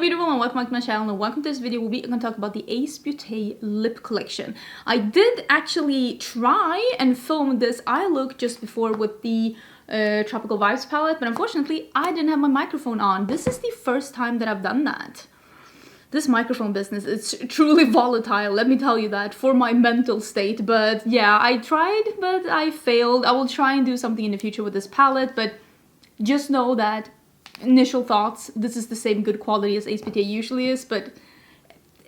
beautiful and welcome back to my channel, and welcome to this video where we are going to talk about the Ace Beauté Lip Collection. I did actually try and film this eye look just before with the Tropical Vibes palette, but unfortunately I didn't have my microphone on. This is the first time that I've done that. This microphone business is truly volatile, let me tell you that, for my mental state. But yeah, I tried, but I failed. I will try and do something in the future with this palette, but just know that initial thoughts, this is the same good quality as Ace Beauté usually is. But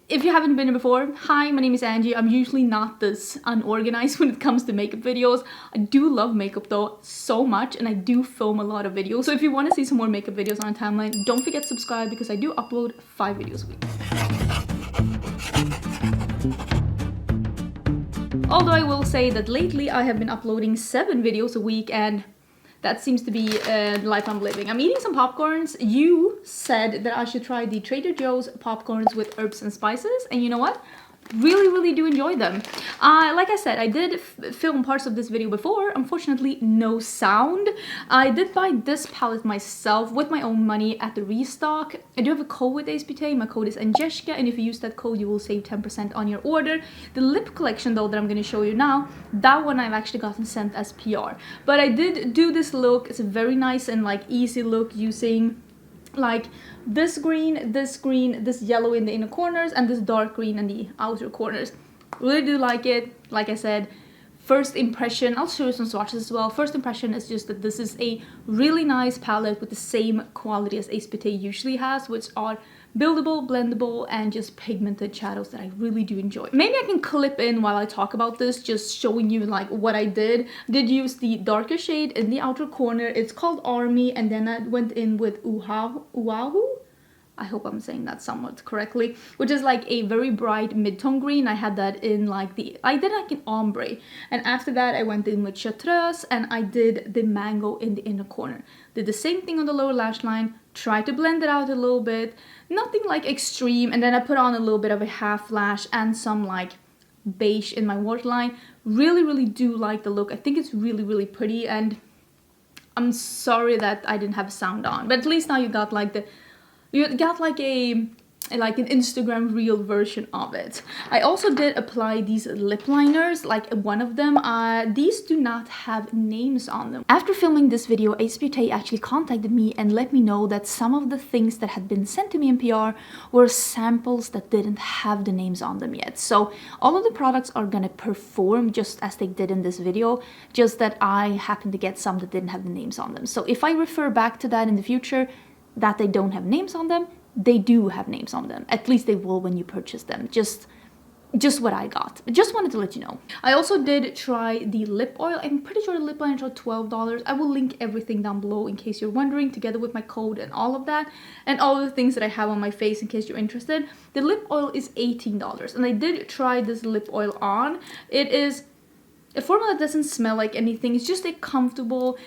if you haven't been here before, hi, my name is Angie. I'm usually not this unorganized when it comes to makeup videos. I do love makeup though so much, and I do film a lot of videos. So if you want to see some more makeup videos on a timeline, don't forget to subscribe because I do upload 5 videos a week. Although I will say that lately I have been uploading 7 videos a week, and that seems to be the life I'm living. I'm eating some popcorns. You said that I should try the Trader Joe's popcorns with herbs and spices, and you know what? Really do enjoy them. Like I said, I did film parts of this video before. Unfortunately, no sound. I did buy this palette myself with my own money at the restock. I do have a code with Ace Beauté. My code is Angelica, and if you use that code, you will save 10% on your order. The lip collection, though, that I'm going to show you now, that one I've actually gotten sent as PR. But I did do this look. It's a very nice and like easy look using like this green, this yellow in the inner corners, and this dark green in the outer corners. Really do like it. Like I said, first impression, I'll show you some swatches as well. First impression is just that this is a really nice palette with the same quality as Ace Beauté usually has, which are buildable, blendable, and just pigmented shadows that I really do enjoy. Maybe I can clip in while I talk about this, just showing you like what I did. Did use the darker shade in the outer corner. It's called Army, and then I went in with Uahu. I hope I'm saying that somewhat correctly, which is like a very bright mid-tone green. I had that in like I did like an ombre, and after that I went in with chartreuse, and I did the mango in the inner corner. Did the same thing on the lower lash line, tried to blend it out a little bit, nothing like extreme, and then I put on a little bit of a half lash and some like beige in my waterline. Really do like the look. I think it's really pretty, and I'm sorry that I didn't have sound on, but at least now you got like an Instagram reel version of it. I also did apply these lip liners, like one of them. These do not have names on them. After filming this video, Ace Beauté actually contacted me and let me know that some of the things that had been sent to me in PR were samples that didn't have the names on them yet. So all of the products are gonna perform just as they did in this video, just that I happened to get some that didn't have the names on them. So if I refer back to that in the future, that they don't have names on them, they do have names on them. At least they will when you purchase them. Just what I got. Just wanted to let you know. I also did try the lip oil. I'm pretty sure the lip liners are $12. I will link everything down below in case you're wondering, together with my code and all of that, and all of the things that I have on my face in case you're interested. The lip oil is $18, and I did try this lip oil on. It is a formula that doesn't smell like anything. It's just a comfortable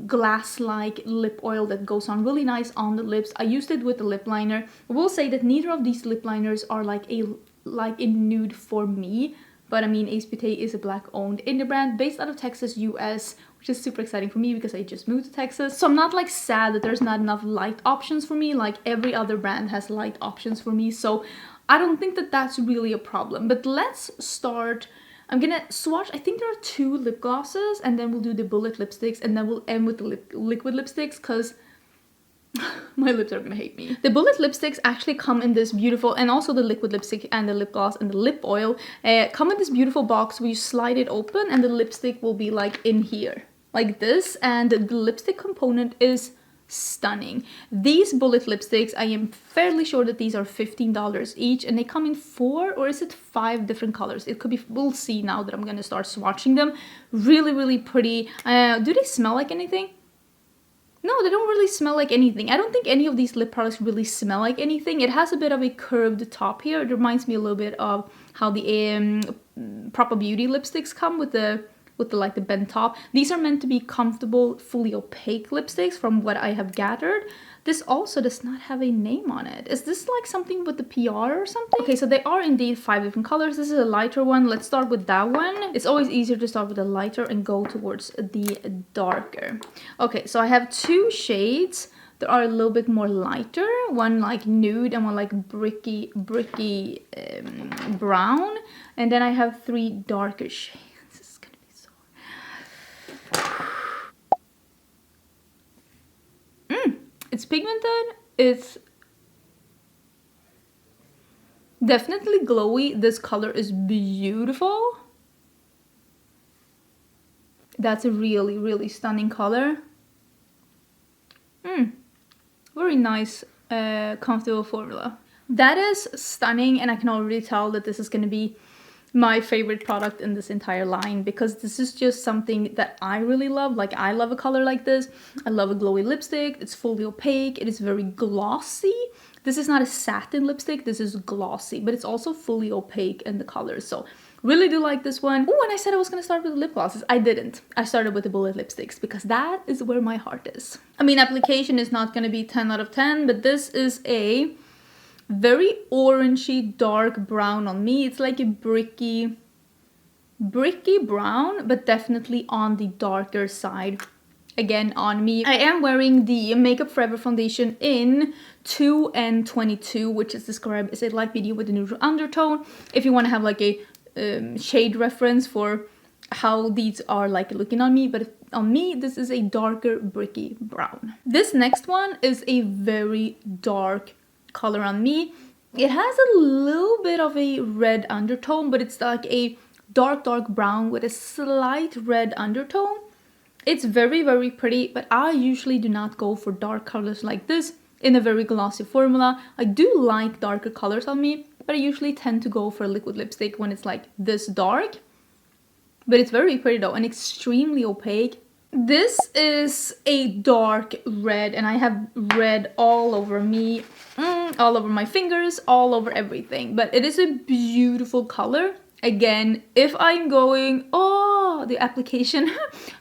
glass-like lip oil that goes on really nice on the lips. I used it with the lip liner. I will say that neither of these lip liners are like in nude for me, but I mean, Ace Beauté is a black-owned indie brand based out of Texas, US, which is super exciting for me because I just moved to Texas. So I'm not like sad that there's not enough light options for me. Like every other brand has light options for me, so I don't think that that's really a problem. But let's start. I'm gonna swatch, I think there are 2 lip glosses, and then we'll do the bullet lipsticks, and then we'll end with the liquid lipsticks, because my lips are gonna hate me. The bullet lipsticks actually come in this beautiful, and also the liquid lipstick and the lip gloss and the lip oil, come in this beautiful box where you slide it open, and the lipstick will be like in here, like this, and the lipstick component is stunning. These bullet lipsticks, I am fairly sure that these are $15 each, and they come in 4 or is it 5 different colors. It could be, we'll see now that I'm gonna start swatching them. Really pretty. Do they smell like anything? No, they don't really smell like anything. I don't think any of these lip products really smell like anything. It has a bit of a curved top here. It reminds me a little bit of how the Proper Beauty lipsticks come with the like the bent top. These are meant to be comfortable, fully opaque lipsticks from what I have gathered. This also does not have a name on it. Is this like something with the PR or something? Okay, so they are indeed 5 different colors. This is a lighter one. Let's start with that one. It's always easier to start with the lighter and go towards the darker. Okay, so I have 2 shades. There are a little bit more lighter, one like nude and one like bricky brown. And then I have 3 darker shades. This is gonna be so... It's pigmented, it's definitely glowy. This color is beautiful. That's a really, really stunning color. Very nice, comfortable formula. That is stunning, and I can already tell that this is going to be my favorite product in this entire line, because this is just something that I really love. Like, I love a color like this. I love a glowy lipstick. It's fully opaque. It is very glossy. This is not a satin lipstick. This is glossy, but it's also fully opaque in the color. So really do like this one. Oh, and I said I was going to start with the lip glosses. I didn't. I started with the bullet lipsticks because that is where my heart is. I mean, application is not going to be 10 out of 10, but this is a very orangey dark brown on me. It's like a bricky brown, but definitely on the darker side. Again, on me. I am wearing the Makeup Forever foundation in 2N22, which is described as a light medium with a neutral undertone. If you want to have like a shade reference for how these are like looking on me, but on me this is a darker bricky brown. This next one is a very dark color on me. It has a little bit of a red undertone, but it's like a dark brown with a slight red undertone. It's very, very pretty, but I usually do not go for dark colors like this in a very glossy formula. I do like darker colors on me, but I usually tend to go for a liquid lipstick when it's like this dark. But it's very pretty though, and extremely opaque. This is a dark red, and I have red all over me, all over my fingers, all over everything. But it is a beautiful color. Again, if I'm going, the application,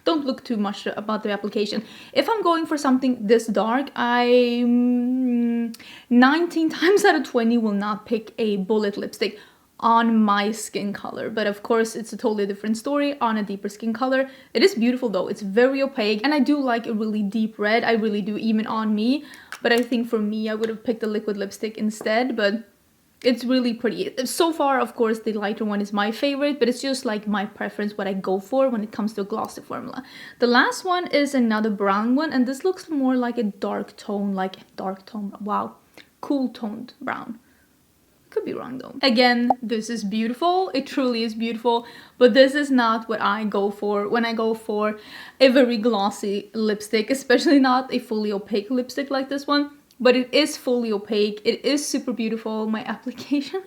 don't look too much about the application. If I'm going for something this dark, I 19 times out of 20 will not pick a bullet lipstick on my skin color. But of course, it's a totally different story on a deeper skin color. It is beautiful though. It's very opaque, and I do like a really deep red. I really do, even on me. But I think for me, I would have picked a liquid lipstick instead, but it's really pretty. So far, of course, the lighter one is my favorite, but it's just like my preference, what I go for when it comes to a glossy formula. The last one is another brown one, and this looks more like a dark tone, wow, cool toned brown. Could be wrong though. Again, this is beautiful. It truly is beautiful, but this is not what I go for when I go for a very glossy lipstick, especially not a fully opaque lipstick like this one. But it is fully opaque. It is super beautiful. My application.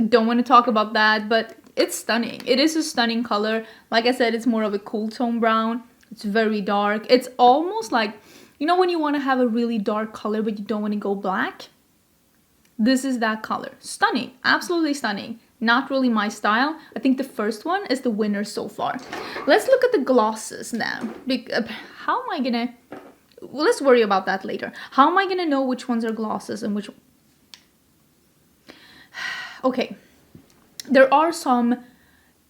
Don't want to talk about that, but it's stunning. It is a stunning color. Like I said, it's more of a cool tone brown. It's very dark. It's almost like, you know when you want to have a really dark color, but you don't want to go black? This is that color. Stunning. Absolutely stunning. Not really my style. I think the first one is the winner so far. Let's look at the glosses now. How am I gonna... Well, let's worry about that later. How am I gonna know which ones are glosses and which... Okay. There are some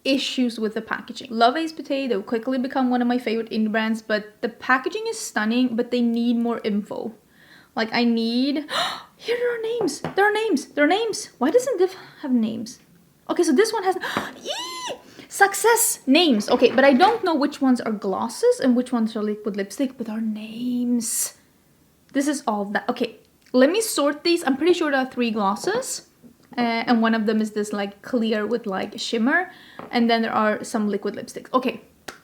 issues with the packaging. Love Ace Beauté. They'll quickly become one of my favorite indie brands, but the packaging is stunning, but they need more info. Like, I need... Here are names. There are names. There are names. Why doesn't this have names? Okay, so this one has... Success names. Okay, but I don't know which ones are glosses and which ones are liquid lipstick, but are names. This is all that. Okay, let me sort these. I'm pretty sure there are 3 glosses. And one of them is this like clear with like shimmer. And then there are some liquid lipsticks. Okay,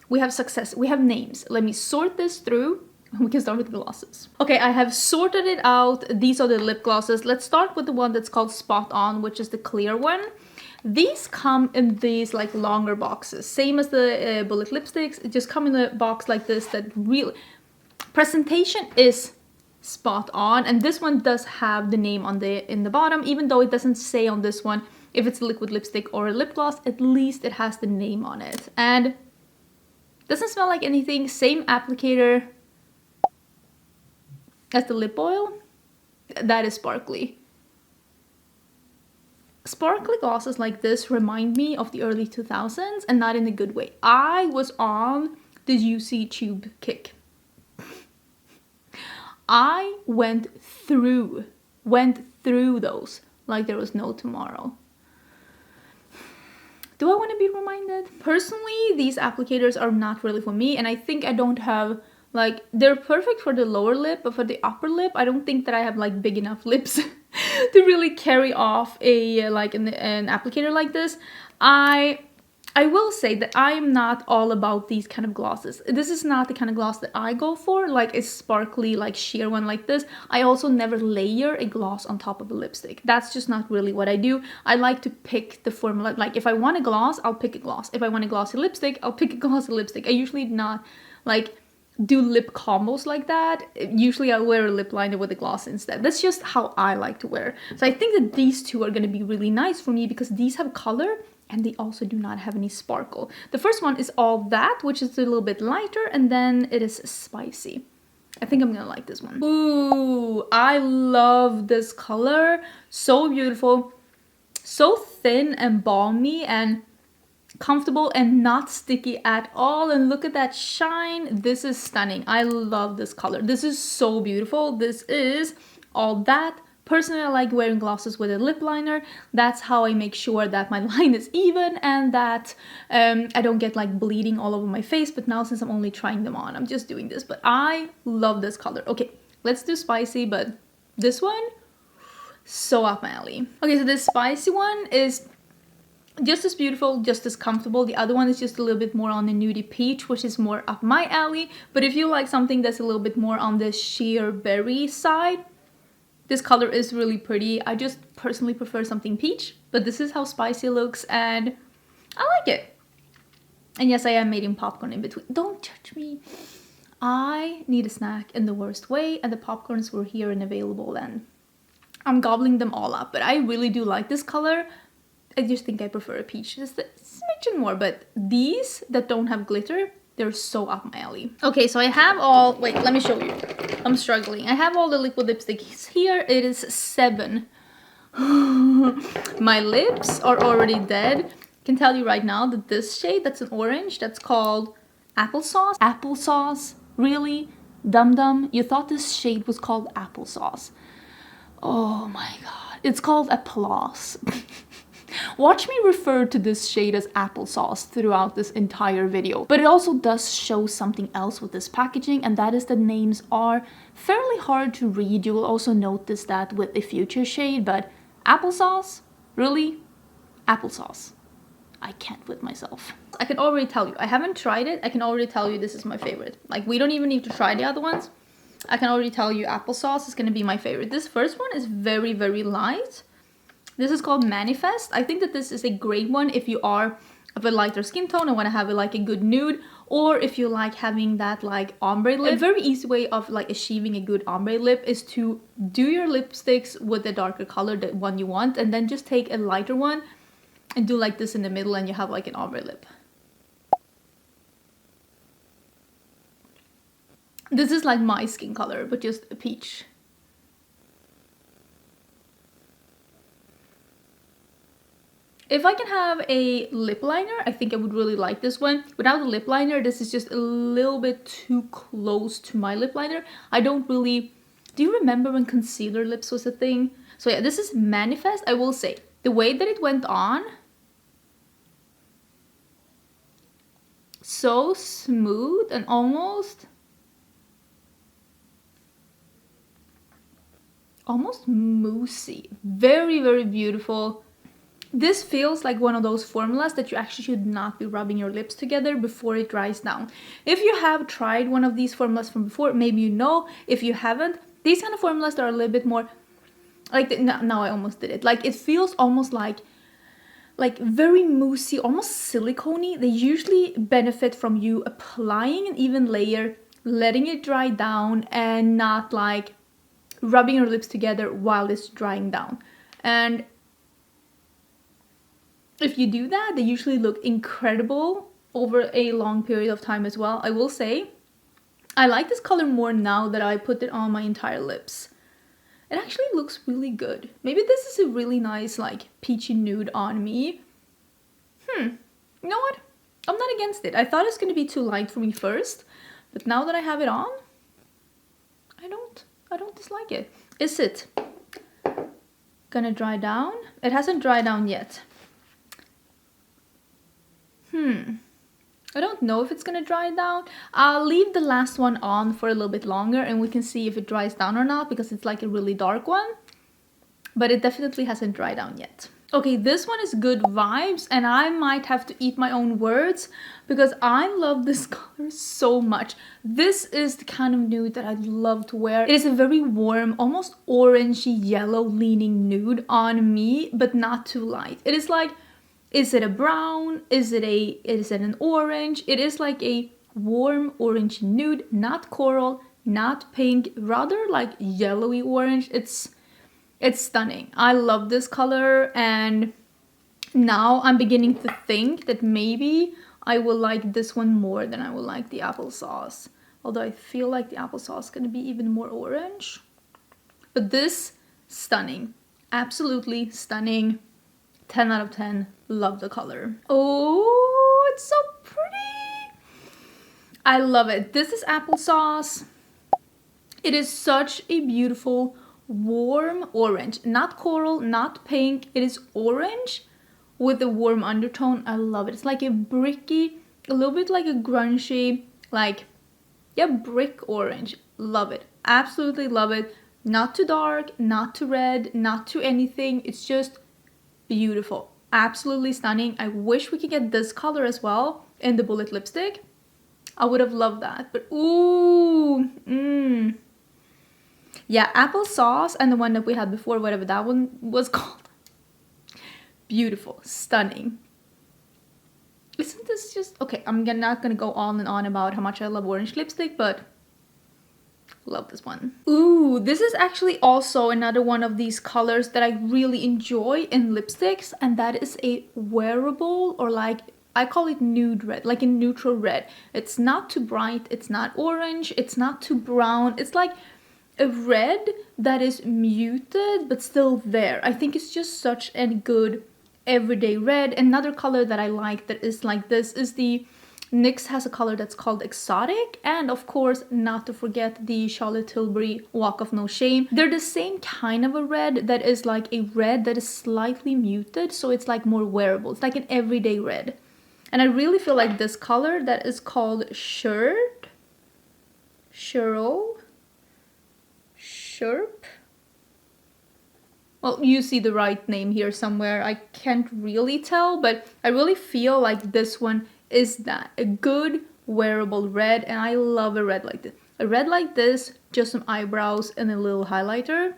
we have success. We have names. Let me sort this through. We can start with glosses. Okay, I have sorted it out. These are the lip glosses. Let's start with the one that's called Spot On, which is the clear one. These come in these like longer boxes, same as the bullet lipsticks. It just come in a box like this that really... Presentation is spot on, and this one does have the name on in the bottom, even though it doesn't say on this one if it's a liquid lipstick or a lip gloss. At least it has the name on it, and doesn't smell like anything. Same applicator as the lip oil. That is sparkly. Sparkly glosses like this remind me of the early 2000s, and not in a good way. I was on the UC tube kick. I went through those like there was no tomorrow. Do I want to be reminded? Personally, these applicators are not really for me, and I think I don't have, like, they're perfect for the lower lip, but for the upper lip, I don't think that I have like big enough lips to really carry off a like an applicator like this. I will say that I am not all about these kind of glosses. This is not the kind of gloss that I go for, like a sparkly, like sheer one like this. I also never layer a gloss on top of a lipstick. That's just not really what I do. I like to pick the formula. Like if I want a gloss, I'll pick a gloss. If I want a glossy lipstick, I'll pick a glossy lipstick. I usually not like do lip combos like that. Usually I'll wear a lip liner with a gloss instead. That's just how I like to wear. So I think that these two are going to be really nice for me because these have color and they also do not have any sparkle. The first one is All That, which is a little bit lighter, and then it is Spicy. I think I'm gonna like this one. Ooh, I love this color. So beautiful, so thin and balmy and comfortable and not sticky at all. And look at that shine. This is stunning. I love this color. This is so beautiful. This is All That. Personally, I like wearing glosses with a lip liner. That's how I make sure that my line is even and that I don't get like bleeding all over my face. But now since I'm only trying them on, I'm just doing this. But I love this color. Okay, let's do Spicy, but this one, so up my alley. Okay, so this Spicy one is just as beautiful, just as comfortable. The other one is just a little bit more on the nudie peach, which is more up my alley. But if you like something that's a little bit more on the sheer berry side, this color is really pretty. I just personally prefer something peach, but this is how Spicy looks and I like it. And yes, I am making popcorn in between. Don't judge me. I need a snack in the worst way, and the popcorns were here and available and I'm gobbling them all up. But I really do like this color. I just think I prefer a peach just a smidgen more, but these that don't have glitter, they're so up my alley. Okay, so I have all, wait, let me show you. I'm struggling. I have all the liquid lipsticks here. It is 7. My lips are already dead. I can tell you right now that this shade, that's an orange, that's called Applesauce. Applesauce? Really? Dum Dum? You thought this shade was called Applesauce. Oh my god. It's called Applause. Watch me refer to this shade as applesauce throughout this entire video. But it also does show something else with this packaging, and that is the names are fairly hard to read. You will also notice that with a future shade, but applesauce? Really? Applesauce. I can't with myself. I can already tell you, I haven't tried it. I can already tell you this is my favorite. Like, we don't even need to try the other ones. I can already tell you applesauce is gonna be my favorite. This first one is very, very light. This is called Manifest. I think that this is a great one if you are of a lighter skin tone and want to have like a good nude, or if you like having that like ombre lip. A very easy way of like achieving a good ombre lip is to do your lipsticks with the darker color, the one you want, and then just take a lighter one and do like this in the middle and you have like an ombre lip. This is like my skin color, but just a peach. If I can have a lip liner, I think I would really like this one. Without a lip liner, this is just a little bit too close to my lip liner. I don't really... Do you remember when concealer lips was a thing? So yeah, this is Manifest. I will say, the way that it went on, so smooth and almost moussey. Very, very beautiful. This feels like one of those formulas that you actually should not be rubbing your lips together before it dries down. If you have tried one of these formulas from before, maybe you know. If you haven't, these kind of formulas that are a little bit more like now I almost did it. Like, it feels almost like very moussey, almost silicone-y. They usually benefit from you applying an even layer, letting it dry down, and not like rubbing your lips together while it's drying down. And if you do that, they usually look incredible over a long period of time as well. I will say, I like this color more now that I put it on my entire lips. It actually looks really good. Maybe this is a really nice, like, peachy nude on me. You know what? I'm not against it. I thought it's going to be too light for me first, but now that I have it on, I don't dislike it. Is it gonna dry down? It hasn't dried down yet. I don't know if it's gonna dry down. I'll leave the last one on for a little bit longer and we can see if it dries down or not, because it's like a really dark one. But it definitely hasn't dried down yet. Okay, this one is good vibes, and I might have to eat my own words because I love this color so much. This is the kind of nude that I'd love to wear. It is a very warm, almost orangey yellow leaning nude on me, but not too light. It is like, is it a brown? Is it an orange? It is like a warm orange nude, not coral, not pink, rather like yellowy orange. It's stunning. I love this color, and now I'm beginning to think that maybe I will like this one more than I will like the applesauce. Although I feel like the applesauce is going to be even more orange. But this, stunning. Absolutely stunning. 10 out of 10. Love the color. Oh, it's so pretty. I love it. This is applesauce. It is such a beautiful warm orange, not coral, not pink. It is orange with a warm undertone. I love it. It's like a bricky, a little bit like a grungy, like, yeah, brick orange. Love it. Absolutely love it. Not too dark, not too red, not too anything. It's just beautiful. Absolutely stunning. I wish we could get this color as well in the bullet lipstick. I would have loved that. But ooh, yeah, applesauce and the one that we had before, whatever that one was called. Beautiful, stunning. Isn't this just... Okay, I'm not gonna go on and on about how much I love orange lipstick, but love this one. Ooh, this is actually also another one of these colors that I really enjoy in lipsticks, and that is a wearable, or like, I call it nude red, like a neutral red. It's not too bright, it's not orange, it's not too brown. It's like a red that is muted but still there. I think it's just such a good everyday red. Another color that I like that is like this is the NYX has a color that's called Exotic, and of course not to forget the Charlotte Tilbury Walk of No Shame. They're the same kind of a red that is like a red that is slightly muted, so it's like more wearable. It's like an everyday red. And I really feel like this color that is called Sherp. Well, you see the right name here somewhere. I can't really tell, but I really feel like this one is that. A good wearable red, and I love a red like this. A red like this, just some eyebrows and a little highlighter.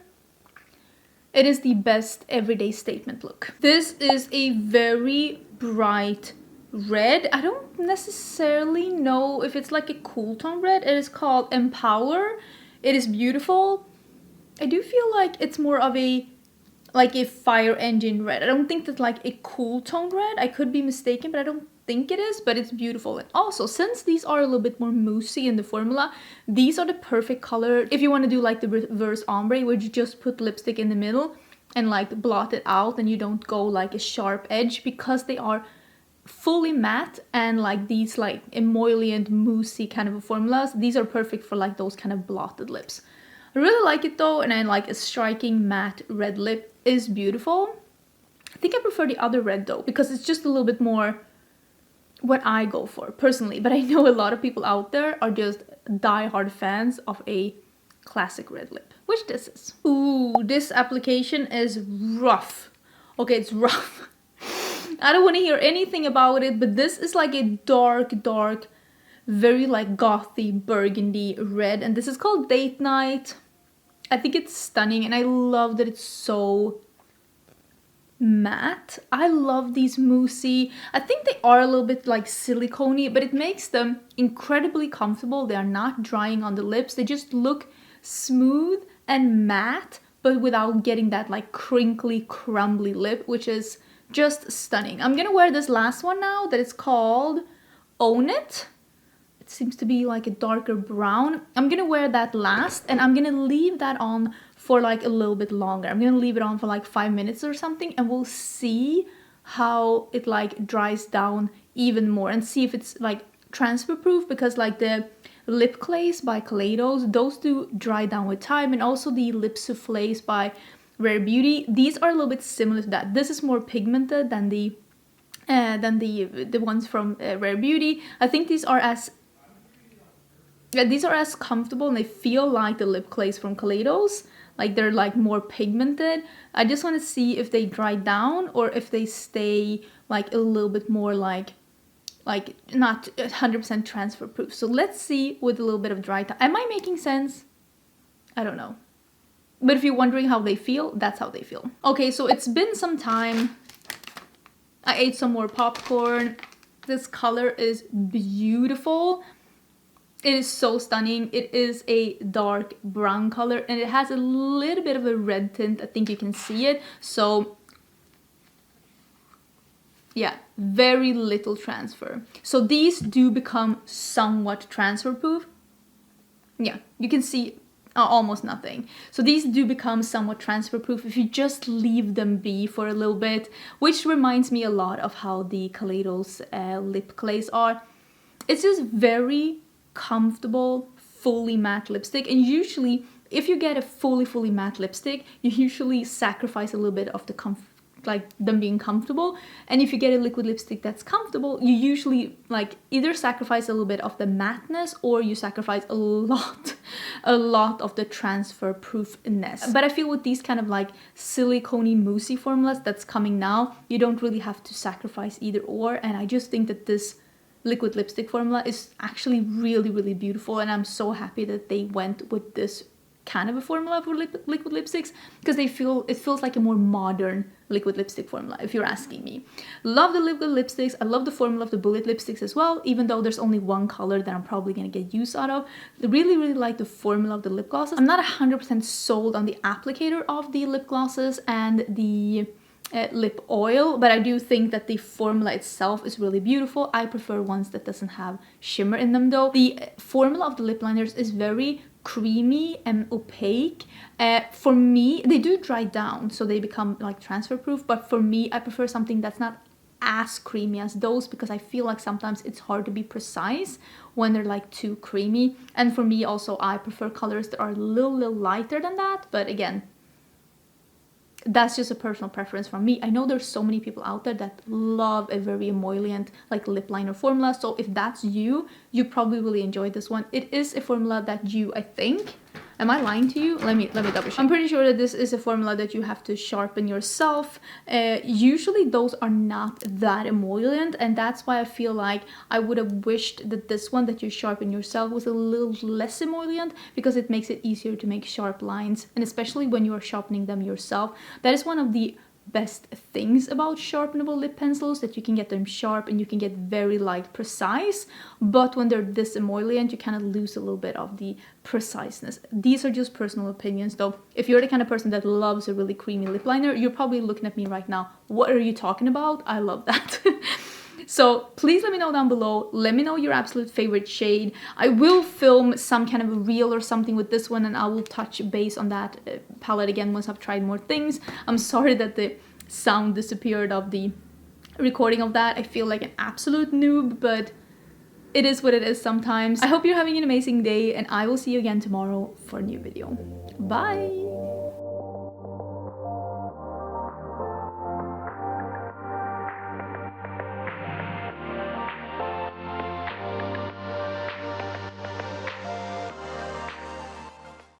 It is the best everyday statement look. This is a very bright red. I don't necessarily know if it's like a cool tone red. It is called Empower. It is beautiful. I do feel like it's more of a fire engine red. I don't think that's like a cool tone red. I could be mistaken, but I don't think it is, but it's beautiful. And also, since these are a little bit more moussey in the formula, these are the perfect color if you want to do like the reverse ombre, where you just put lipstick in the middle and like blot it out and you don't go like a sharp edge, because they are fully matte and like these like emollient moussey kind of formulas. These are perfect for like those kind of blotted lips. I really like it though, and I like a striking matte red lip is beautiful. I think I prefer the other red though, because it's just a little bit more what I go for personally. But I know a lot of people out there are just die-hard fans of a classic red lip, which this is. Ooh, this application is rough. Okay, it's rough. I don't want to hear anything about it, but this is like a dark, very like gothy burgundy red, and this is called Date Night. I think it's stunning, and I love that it's so matte. I love these moussey. I think they are a little bit like silicone-y, but it makes them incredibly comfortable. They are not drying on the lips. They just look smooth and matte, but without getting that like crinkly, crumbly lip, which is just stunning. I'm gonna wear this last one now that is called Own It. It seems to be like a darker brown. I'm gonna wear that last, and I'm gonna leave that on for like a little bit longer. I'm gonna leave it on for like 5 minutes or something, and we'll see how it like dries down even more, and see if it's like transfer proof, because like the lip clays by Kaleidos. Those do dry down with time, and also the lip soufflés by Rare Beauty. These are a little bit similar to that. This is more pigmented than the ones from Rare Beauty. I think these are as comfortable, and they feel like the lip clays from Kaleidos. Like they're like more pigmented. I just want to see if they dry down or if they stay like a little bit more like not 100% transfer proof. So let's see with a little bit of dry time. Am I making sense? I don't know. But if you're wondering how they feel, that's how they feel. Okay, so it's been some time. I ate some more popcorn. This color is beautiful. It is so stunning. It is a dark brown color and it has a little bit of a red tint. I think you can see it. So yeah, very little transfer. So these do become somewhat transfer proof. Yeah, you can see almost nothing. So these do become somewhat transfer proof if you just leave them be for a little bit, which reminds me a lot of how the Kaleidos lip clays are. It's just very comfortable, fully matte lipstick, and usually if you get a fully matte lipstick, you usually sacrifice a little bit of the comfort, like them being comfortable. And if you get a liquid lipstick that's comfortable, you usually like either sacrifice a little bit of the matteness or you sacrifice a lot of the transfer proofness. But I feel with these kind of like silicone-y moussey formulas that's coming now, you don't really have to sacrifice either or. And I just think that this liquid lipstick formula is actually really beautiful, and I'm so happy that they went with this kind of a formula for liquid lipsticks, because it feels like a more modern liquid lipstick formula, if you're asking me. Love the liquid lipsticks. I love the formula of the bullet lipsticks as well, even though there's only one color that I'm probably gonna get use out of. I really like the formula of the lip glosses. I'm not 100% sold on the applicator of the lip glosses and the lip oil, but I do think that the formula itself is really beautiful. I prefer ones that doesn't have shimmer in them though. The formula of the lip liners is very creamy and opaque. For me, they do dry down, so they become like transfer proof, but for me, I prefer something that's not as creamy as those, because I feel like sometimes it's hard to be precise when they're like too creamy. And for me also, I prefer colors that are a little lighter than that, but again, that's just a personal preference from me. I know there's so many people out there that love a very emollient like lip liner formula, so if that's you, you probably really enjoy this one. It is a formula that you, I think, am I lying to you? Let me double check. I'm pretty sure that this is a formula that you have to sharpen yourself. Usually those are not that emollient, and that's why I feel like I would have wished that this one that you sharpen yourself was a little less emollient, because it makes it easier to make sharp lines, and especially when you are sharpening them yourself. That is one of the best things about sharpenable lip pencils, that you can get them sharp and you can get very light precise, but when they're this emollient, you kind of lose a little bit of the preciseness. These are just personal opinions though. If you're the kind of person that loves a really creamy lip liner, you're probably looking at me right now, what are you talking about? I love that. So please let me know down below. Let me know your absolute favorite shade. I will film some kind of a reel or something with this one, and I will touch base on that palette again once I've tried more things. I'm sorry that the sound disappeared of the recording of that. I feel like an absolute noob, but it is what it is sometimes. I hope you're having an amazing day, and I will see you again tomorrow for a new video. Bye!